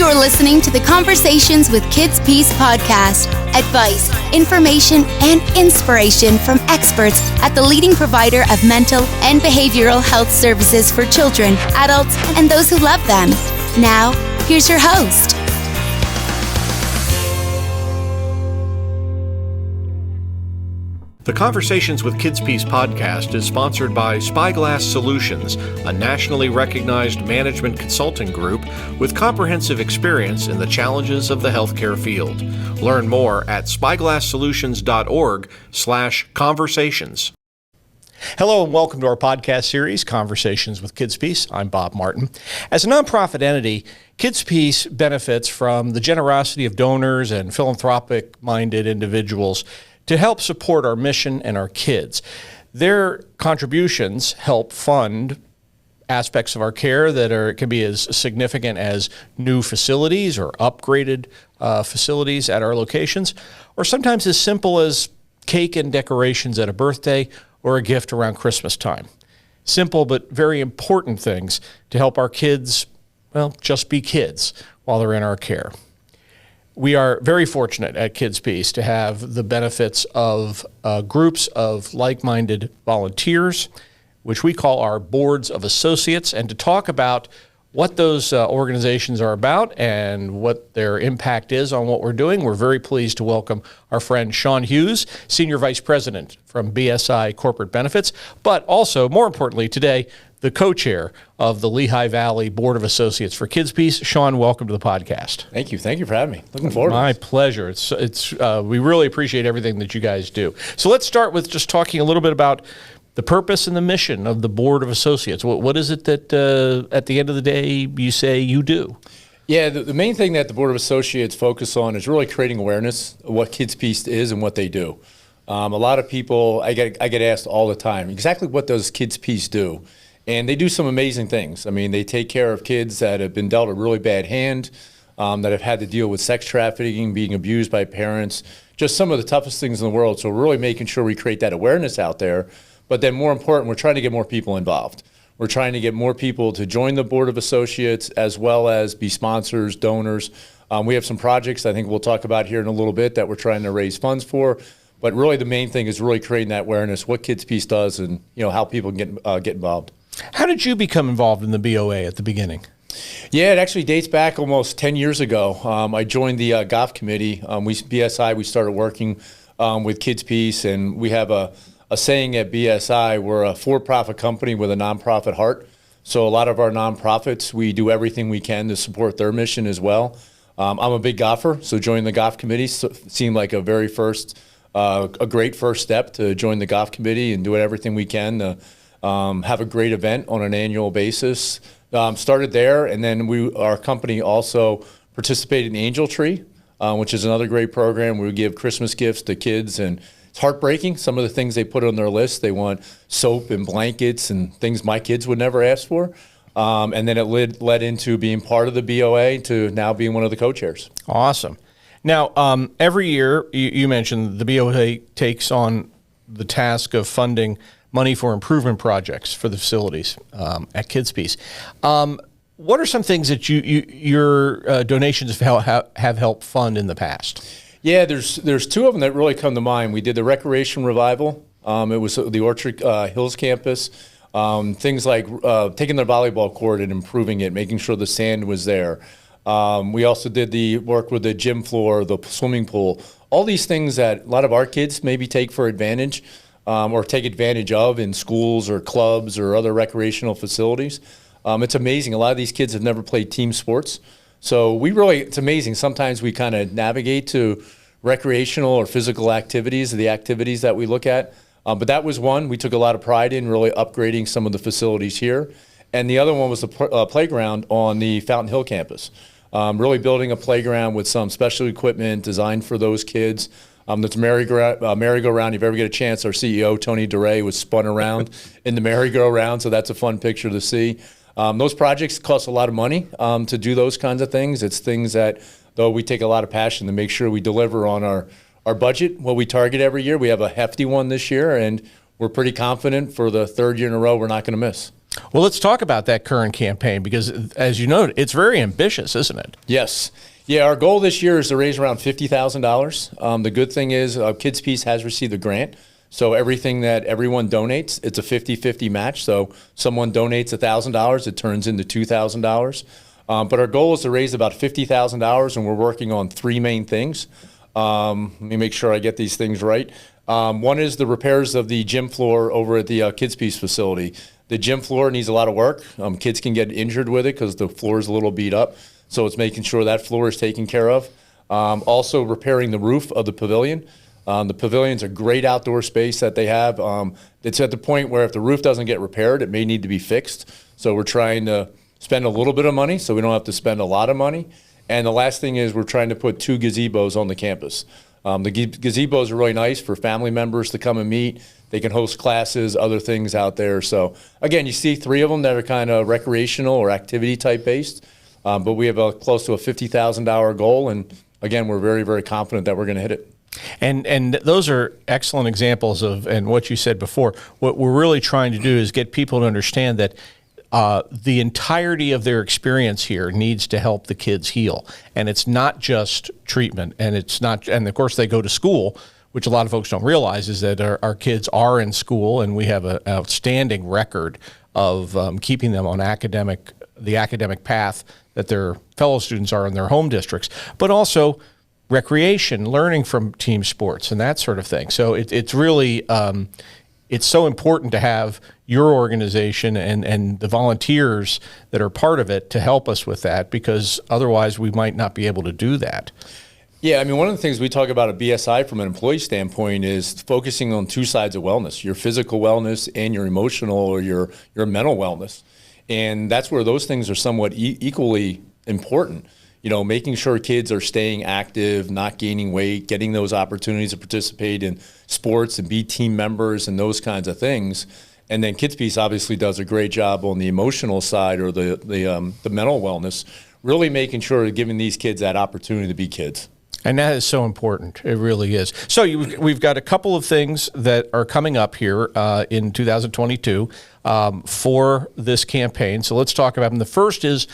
You're listening to the Conversations with KidsPeace podcast. Advice, information, and inspiration from experts at the leading provider of mental and behavioral health services for children, adults, and those who love them. Now, here's your host. The Conversations with KidsPeace podcast is sponsored by Spyglass Solutions, a nationally recognized management consulting group with comprehensive experience in the challenges of the healthcare field. Learn more at spyglasssolutions.org/conversations. Hello and welcome to our podcast series, Conversations with KidsPeace. I'm Bob Martin. As a nonprofit entity, KidsPeace benefits from the generosity of donors and philanthropic-minded individuals to help support our mission and our kids. Their contributions help fund aspects of our care that can be as significant as new facilities or upgraded facilities at our locations, or sometimes as simple as cake and decorations at a birthday or a gift around Christmas time. Simple but very important things to help our kids, just be kids while they're in our care. We are very fortunate at KidsPeace to have the benefits of groups of like-minded volunteers, which we call our boards of associates, and to talk about what those organizations are about and what their impact is on what we're doing. We're very pleased to welcome our friend Shawn Hughes, Senior Vice President from BSI Corporate Benefits, but also, more importantly today, the co-chair of the Lehigh Valley Board of Associates for KidsPeace. Shawn, welcome to the podcast. Thank you. Thank you for having me. Looking forward to My this. pleasure. We really appreciate everything that you guys do. So let's start with just talking a little bit about the purpose and the mission of the Board of Associates. What is it that at the end of the day you say you do? Yeah, the main thing that the Board of Associates focus on is really creating awareness of what KidsPeace is and what they do. A lot of people, I get asked all the time, exactly what does KidsPeace do? And they do some amazing things. I mean, they take care of kids that have been dealt a really bad hand, that have had to deal with sex trafficking, being abused by parents, just some of the toughest things in the world. So we're really making sure we create that awareness out there. But then more important, we're trying to get more people involved. We're trying to get more people to join the Board of Associates as well as be sponsors, donors. We have some projects I think we'll talk about here in a little bit that we're trying to raise funds for. But really the main thing is really creating that awareness, what KidsPeace does and how people can get involved. How did you become involved in the BOA at the beginning? Yeah, it actually dates back almost 10 years ago. I joined the golf committee. BSI, we started working with KidsPeace, and we have a saying at BSI, we're a for-profit company with a nonprofit heart. So a lot of our nonprofits, we do everything we can to support their mission as well. I'm a big golfer, so joining the golf committee seemed like a great first step to join the golf committee and do everything we can to have a great event on an annual basis. Started there, and then our company also participated in Angel Tree, which is another great program where we give Christmas gifts to kids, and it's heartbreaking. Some of the things they put on their list, they want soap and blankets and things my kids would never ask for. And then it led into being part of the BOA to now being one of the co-chairs. Awesome. Now, every year, you mentioned the BOA takes on the task of funding money for improvement projects for the facilities at KidsPeace. What are some things that your donations have helped fund in the past? Yeah, there's two of them that really come to mind. We did the recreation revival. It was the Orchard Hills campus. Things like taking their volleyball court and improving it, making sure the sand was there. We also did the work with the gym floor, the swimming pool. All these things that a lot of our kids maybe take for advantage. Or take advantage of in schools or clubs or other recreational facilities. It's amazing. A lot of these kids have never played team sports. So it's amazing. Sometimes we kind of navigate to recreational or physical activities, the activities that we look at. But that was one we took a lot of pride in, really upgrading some of the facilities here. And the other one was the playground on the Fountain Hill campus. Really building a playground with some special equipment designed for those kids. That's merry-go-round. If you ever get a chance, our CEO, Tony DeRay, was spun around in the merry-go-round, so that's a fun picture to see. Those projects cost a lot of money to do those kinds of things. It's things that, though, we take a lot of passion to make sure we deliver on our budget, what we target every year. We have a hefty one this year, and we're pretty confident for the third year in a row we're not going to miss. Well, let's talk about that current campaign because, as you know, it's very ambitious, isn't it? Yes. Yeah, our goal this year is to raise around $50,000. The good thing is KidsPeace has received a grant. So everything that everyone donates, it's a 50-50 match. So someone donates $1,000, it turns into $2,000. But our goal is to raise about $50,000, and we're working on three main things. Let me make sure I get these things right. One is the repairs of the gym floor over at the KidsPeace facility. The gym floor needs a lot of work. Kids can get injured with it because the floor is a little beat up. So it's making sure that floor is taken care of. Also repairing the roof of the pavilion. The pavilion's a great outdoor space that they have. It's at the point where if the roof doesn't get repaired, it may need to be fixed. So we're trying to spend a little bit of money so we don't have to spend a lot of money. And the last thing is we're trying to put 2 gazebos on the campus. The gazebos are really nice for family members to come and meet. They can host classes, other things out there. So again, you see 3 of them that are kind of recreational or activity type based. But we have close to a $50,000 goal. And again, we're very, very confident that we're going to hit it. And those are excellent examples of, and what you said before, what we're really trying to do is get people to understand that the entirety of their experience here needs to help the kids heal. And it's not just treatment, and it's not, and of course they go to school, which a lot of folks don't realize is that our kids are in school, and we have an outstanding record of keeping them on the academic path that their fellow students are in their home districts, but also recreation, learning from team sports and that sort of thing. So it's really, it's so important to have your organization and the volunteers that are part of it to help us with that, because otherwise we might not be able to do that. Yeah, I mean, one of the things we talk about at BSI from an employee standpoint is focusing on 2 sides of wellness, your physical wellness and your emotional or your mental wellness. And that's where those things are somewhat equally important. You know, making sure kids are staying active, not gaining weight, getting those opportunities to participate in sports and be team members and those kinds of things. And then KidsPeace obviously does a great job on the emotional side or the mental wellness, really making sure giving these kids that opportunity to be kids. And that is so important. It really is. So we've got a couple of things that are coming up here in 2022 for this campaign. So let's talk about them. The first is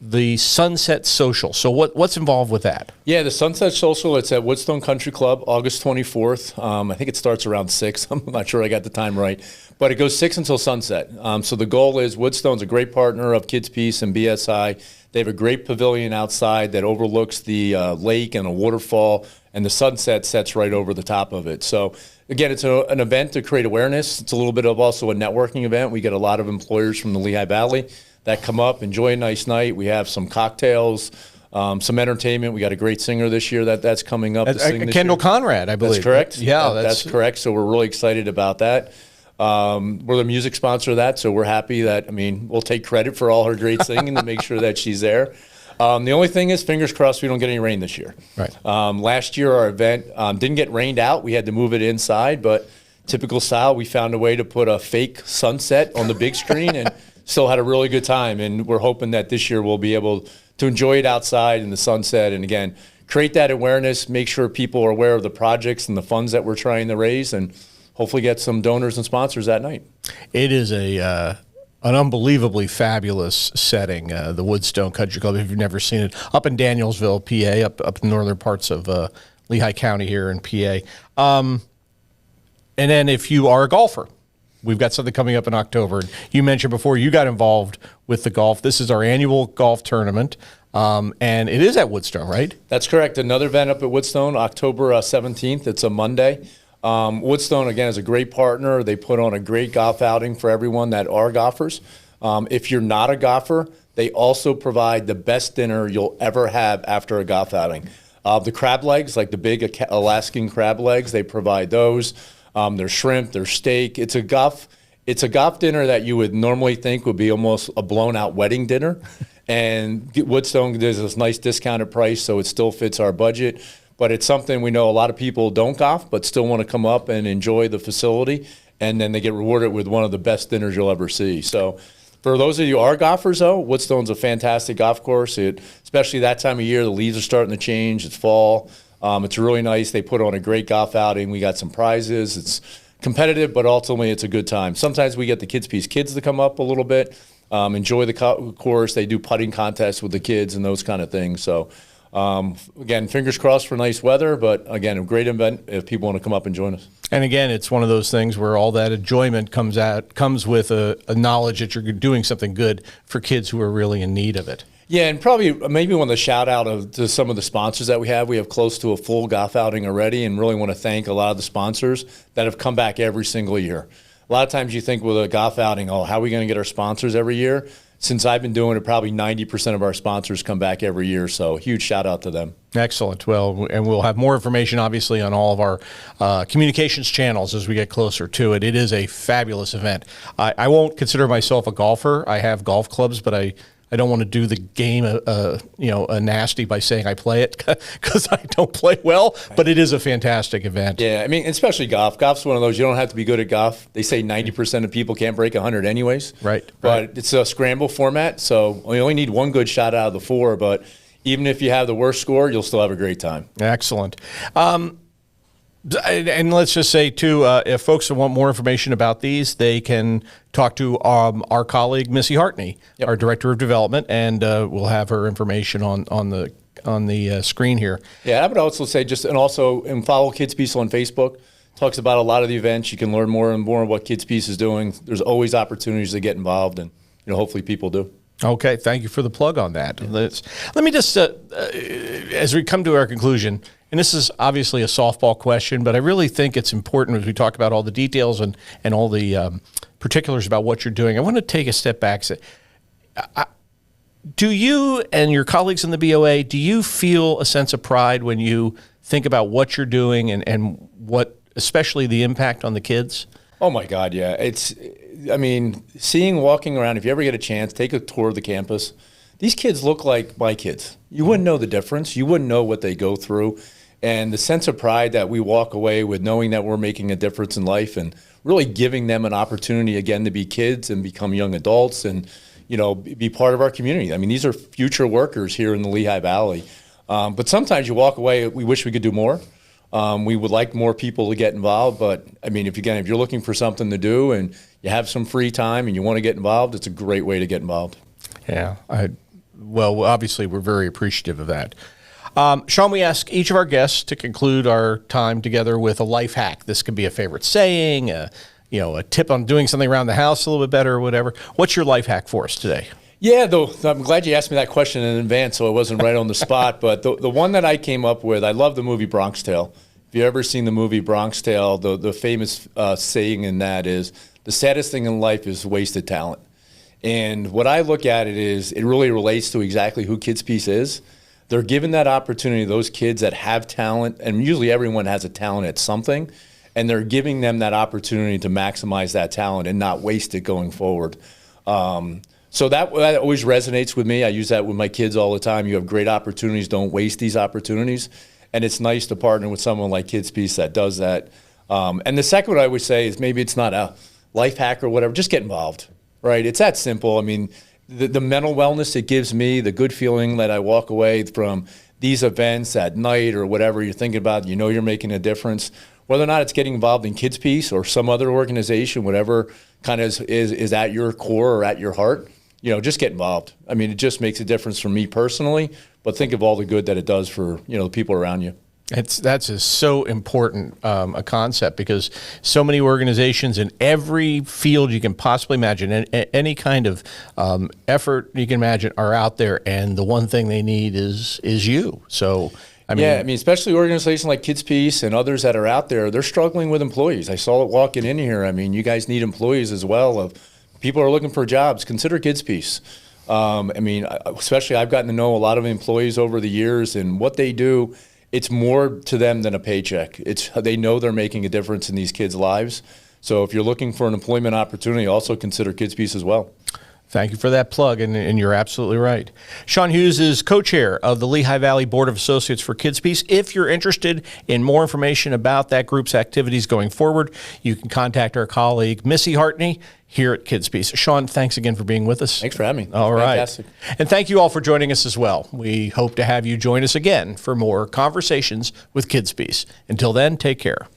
the Sunset Social. So what's involved with that? Yeah, the Sunset Social, it's at Woodstone Country Club, August 24th. I think it starts around 6. I'm not sure I got the time right. But it goes 6 until sunset. So the goal is Woodstone's a great partner of KidsPeace and BSI. They have a great pavilion outside that overlooks the lake and a waterfall, and the sunset sets right over the top of it. So again, it's an event to create awareness. It's a little bit of also a networking event. We get a lot of employers from the Lehigh Valley that come up, enjoy a nice night. We have some cocktails, some entertainment. We got a great singer this year that's coming up. Kendall Conrad, I believe. That's correct. Yeah, that's correct. So we're really excited about that. We're the music sponsor of that, so we're happy that, I mean, we'll take credit for all her great singing to make sure that she's there. The only thing is, fingers crossed, we don't get any rain this year. Right. Last year, our event didn't get rained out. We had to move it inside, but typical style, we found a way to put a fake sunset on the big screen and still had a really good time. And we're hoping that this year we'll be able to enjoy it outside in the sunset. And again, create that awareness, make sure people are aware of the projects and the funds that we're trying to raise, and hopefully get some donors and sponsors that night. It is an unbelievably fabulous setting, the Woodstone Country Club, if you've never seen it, up in Danielsville, PA, up in northern parts of Lehigh County here in PA. And then if you are a golfer, we've got something coming up in October. You mentioned before you got involved with the golf. This is our annual golf tournament, and it is at Woodstone, right? That's correct. Another event up at Woodstone, October 17th. It's a Monday. Woodstone, again, is a great partner. They put on a great golf outing for everyone that are golfers. If you're not a golfer, they also provide the best dinner you'll ever have after a golf outing. The crab legs, like the big Alaskan crab legs, they provide those. There's shrimp, there's steak. It's a golf dinner that you would normally think would be almost a blown out wedding dinner. And Woodstone does this nice discounted price, so it still fits our budget. But it's something we know a lot of people don't golf, but still want to come up and enjoy the facility. And then they get rewarded with one of the best dinners you'll ever see. So for those of you who are golfers, though, Woodstone's a fantastic golf course. Especially that time of year, the leaves are starting to change. It's fall. It's really nice. They put on a great golf outing. We got some prizes. It's competitive, but ultimately it's a good time. Sometimes we get the KidsPeace kids to come up a little bit, enjoy the course. They do putting contests with the kids and those kind of things. So again, fingers crossed for nice weather, but again, a great event if people want to come up and join us. And again, it's one of those things where all that enjoyment comes with a knowledge that you're doing something good for kids who are really in need of it. Yeah, and probably maybe want to shout out to some of the sponsors that we have. We have close to a full golf outing already, and really want to thank a lot of the sponsors that have come back every single year. A lot of times you think with a golf outing, oh, how are we going to get our sponsors every year? Since I've been doing it, probably 90% of our sponsors come back every year, so huge shout out to them. Excellent. Well, and we'll have more information, obviously, on all of our communications channels as we get closer to it. It is a fabulous event. I won't consider myself a golfer. I have golf clubs, but I don't want to do the game a nasty by saying I play it because I don't play well, but it is a fantastic event. Yeah, I mean, especially golf. Golf's one of those, you don't have to be good at golf. They say 90% of people can't break 100 anyways. Right. But it's a scramble format, so you only need one good shot out of the four, but even if you have the worst score, you'll still have a great time. Excellent. And let's just say, too, if folks want more information about these, they can talk to our colleague, Missy Hartney, Yep. our Director of Development, and we'll have her information on the screen here. Yeah, I would also say also follow KidsPeace on Facebook. Talks about a lot of the events. You can learn more and more what KidsPeace is doing. There's always opportunities to get involved, and hopefully people do. Okay, thank you for the plug on that. Let me just, as we come to our conclusion, and this is obviously a softball question, but I really think it's important as we talk about all the details and all the particulars about what you're doing. I want to take a step back. Do you and your colleagues in the BOA, do you feel a sense of pride when you think about what you're doing and what, especially the impact on the kids? Oh my God, yeah. Walking around, if you ever get a chance, take a tour of the campus. These kids look like my kids. You wouldn't know the difference. You wouldn't know what they go through. And the sense of pride that we walk away with knowing that we're making a difference in life and really giving them an opportunity again to be kids and become young adults and, be part of our community. I mean, these are future workers here in the Lehigh Valley. But sometimes you walk away, we wish we could do more. We would like more people to get involved, but if you're looking for something to do and you have some free time and you want to get involved, it's a great way to get involved. Yeah, obviously we're very appreciative of that. Shawn, we ask each of our guests to conclude our time together with a life hack. This could be a favorite saying, a tip on doing something around the house a little bit better or whatever. What's your life hack for us today? Yeah, I'm glad you asked me that question in advance so I wasn't right on the spot. But the one that I came up with, I love the movie Bronx Tale. If you've ever seen the movie Bronx Tale, the famous saying in that is, the saddest thing in life is wasted talent. And what I look at it is, it really relates to exactly who KidsPeace is. They're given that opportunity, those kids that have talent, and usually everyone has a talent at something, and they're giving them that opportunity to maximize that talent and not waste it going forward. So that always resonates with me. I use that with my kids all the time. You have great opportunities, don't waste these opportunities. And it's nice to partner with someone like KidsPeace that does that. And the second one I would say is, maybe it's not a life hack or whatever, just get involved, right? It's that simple. I mean, the mental wellness it gives me, the good feeling that I walk away from these events at night or whatever you're thinking about, you're making a difference. Whether or not it's getting involved in KidsPeace or some other organization, whatever kind of is at your core or at your heart, just get involved. I mean, it just makes a difference for me personally, but think of all the good that it does for, the people around you. That's so important a concept, because so many organizations in every field you can possibly imagine, any kind of effort you can imagine, are out there, and the one thing they need is you. So, especially organizations like KidsPeace and others that are out there, they're struggling with employees. I saw it walking in here. I mean, you guys need employees as well. Of people are looking for jobs. Consider KidsPeace. Especially I've gotten to know a lot of employees over the years, and what they do, it's more to them than a paycheck. They know they're making a difference in these kids' lives. So if you're looking for an employment opportunity, also consider KidsPeace as well. Thank you for that plug, and you're absolutely right. Shawn Hughes is co-chair of the Lehigh Valley Board of Associates for KidsPeace. If you're interested in more information about that group's activities going forward, you can contact our colleague, Missy Hartney, here at KidsPeace. Shawn, thanks again for being with us. Thanks for having me. All right. Fantastic. And thank you all for joining us as well. We hope to have you join us again for more conversations with KidsPeace. Until then, take care.